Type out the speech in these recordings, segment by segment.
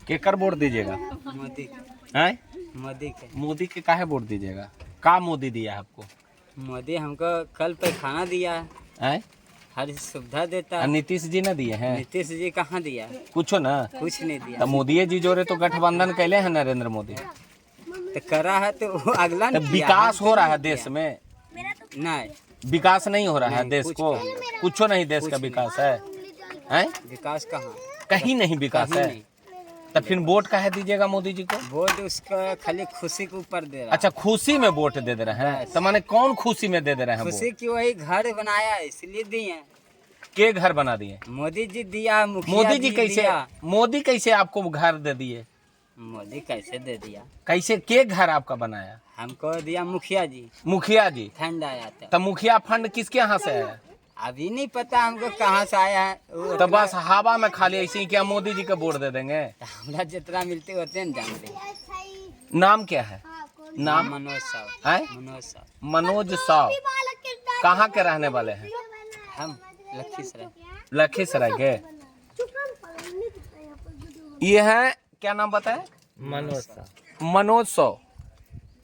केकर वोट दीजिएगा? मोदी हैं? मोदी के मोदी के काहे वोट दीजिएगा? का मोदी दिया है आपको? मोदी हमको कल पैखाना दिया है, हैं? हर सुविधा देता और है। नीतीश जी ने दिए हैं? नीतीश जी कहाँ दिया? कुछो ना। कुछ नहीं दिया। तो मोदी जी जोरे तो गठबंधन कैले हैं नरेंद्र मोदी। तो करा है तो वो अगला तो ने किया, विकास हम हो तो रहा नहीं है देश किया। में? नहीं, विकास नहीं हो रहा है नहीं, देश कुछ को? नहीं। कुछो नहीं देश कुछ का नहीं। विकास है? हैं? विकास कहाँ? कहीं नहीं विकास कहीं है। नहीं। तो फिर वोट काहे दीजिएगा मोदी जी को? वोट उसका खाली खुशी के ऊपर दे रहा है। अच्छा, खुशी में वोट दे रहे हैं? तो माने कौन खुशी में दे रहे हैं वोट? खुशी की वही घर बनाया है इसलिए दिए। के घर बना दिए? मोदी जी दिया, मुखिया मोदी जी कैसे? दिया। मोदी कैसे आपको घर दे दिए? मोदी कैसे दे दिया? कैसे के घर आपका बनाया? हमको दिया मुखिया जी, मुखिया जी। फंड आया था। तो मुखिया फंड किसके यहाँ से आया? अभी नहीं पता हमको कहाँ से आया है। वो तो बस हवा में खाली ऐसे ही क्या मोदी जी के वोट दे देंगे? हमरा जितना मिलते होते हैं जानते। नाम क्या है? नाम? मनोज साहब। है? मनोज साहब। मनोज साव। कहाँ के रहने वाले हैं? हम लखीसराय। लखीसराय के। ये है, क्या नाम बताए? मनोज साहब। मनोज साव।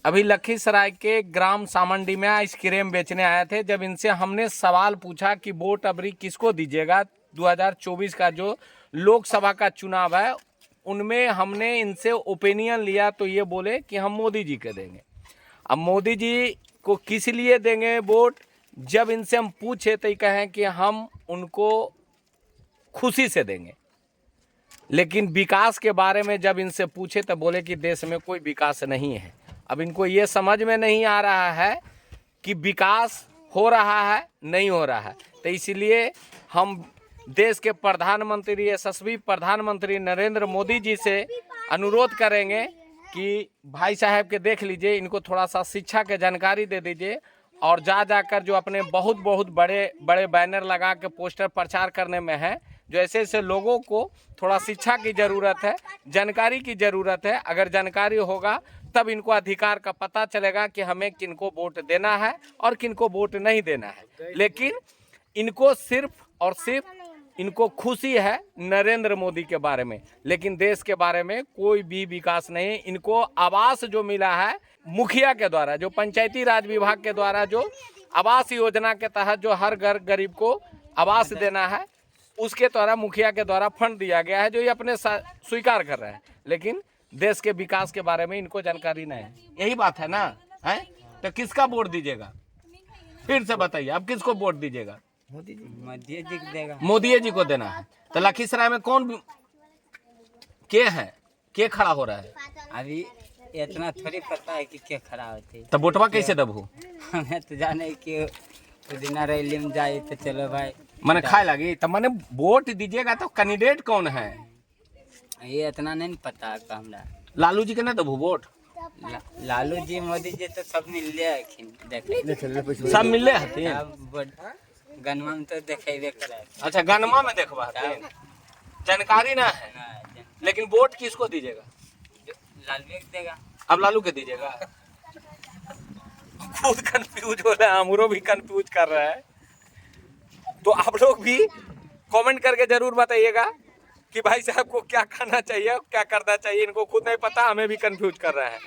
अभी लखीसराय के ग्राम सामंडी में आइसक्रीम बेचने आए थे। जब इनसे हमने सवाल पूछा कि वोट अबरी किसको दीजिएगा, 2024 का जो लोकसभा का चुनाव है उनमें हमने इनसे ओपिनियन लिया, तो ये बोले कि हम मोदी जी के देंगे। अब मोदी जी को किस लिए देंगे वोट, जब इनसे हम पूछे तो ये कहें कि हम उनको खुशी से देंगे। लेकिन विकास के बारे में जब इनसे पूछे तो बोले कि देश में कोई विकास नहीं है। अब इनको ये समझ में नहीं आ रहा है कि विकास हो रहा है नहीं हो रहा है। तो इसलिए हम देश के प्रधानमंत्री, यशस्वी प्रधानमंत्री नरेंद्र मोदी जी से अनुरोध करेंगे कि भाई साहब के देख लीजिए, इनको थोड़ा सा शिक्षा के जानकारी दे दीजिए और जा कर जो अपने बहुत बड़े बड़े बैनर लगा के पोस्टर प्रचार करने में है, जो ऐसे ऐसे लोगों को थोड़ा शिक्षा की ज़रूरत है, जानकारी की ज़रूरत है। अगर जानकारी होगा तब इनको अधिकार का पता चलेगा कि हमें किनको वोट देना है और किनको वोट नहीं देना है। लेकिन इनको सिर्फ और सिर्फ इनको खुशी है नरेंद्र मोदी के बारे में, लेकिन देश के बारे में कोई भी विकास नहीं। इनको आवास जो मिला है मुखिया के द्वारा, जो पंचायती राज विभाग के द्वारा जो आवास योजना के तहत जो हर घर गरीब को आवास देना है, उसके द्वारा मुखिया के द्वारा फंड दिया गया है, जो ये अपने स्वीकार कर रहे हैं। लेकिन देश के विकास के बारे में इनको जानकारी नहीं है। यही बात है ना? है तो किसका वोट दीजिएगा? फिर से बताइए, आप किसको वोट दीजिएगा? मोदी जी को देगा। मोदी जी को देना है। तो लखीसराय में कौन के है, के खड़ा हो रहा है? अभी इतना थोड़ी पता है कि क्या खड़ा होते। तो वोटवा कैसे दबू? हमें तो जाने कि पुदीना रैली में जाए तो चलो भाई मैंने खाए लगी। तो मैंने वोट दीजिएगा तो कैंडिडेट कौन है? ये इतना नहीं पता है हमरा। लालू जी के ना दबू वोट? लालू जी मोदी जी तो सब मिलले हखिन, देखे सब मिलले हथिन। गनमा में तो देखेबे करे। अच्छा, गनमा में देखबा हथिन, जानकारी ना है। लेकिन वोट किसको दीजिएगा? लालू को देगा। अब लालू के दीजिएगा? खुद कंफ्यूज हो रहा है, हमरो भी कंफ्यूज कर रहा है। तो आप लोग भी कमेंट करके जरूर बताइएगा कि भाई साहब को क्या करना चाहिए, क्या करना चाहिए। इनको खुद नहीं पता, हमें भी कंफ्यूज कर रहा है।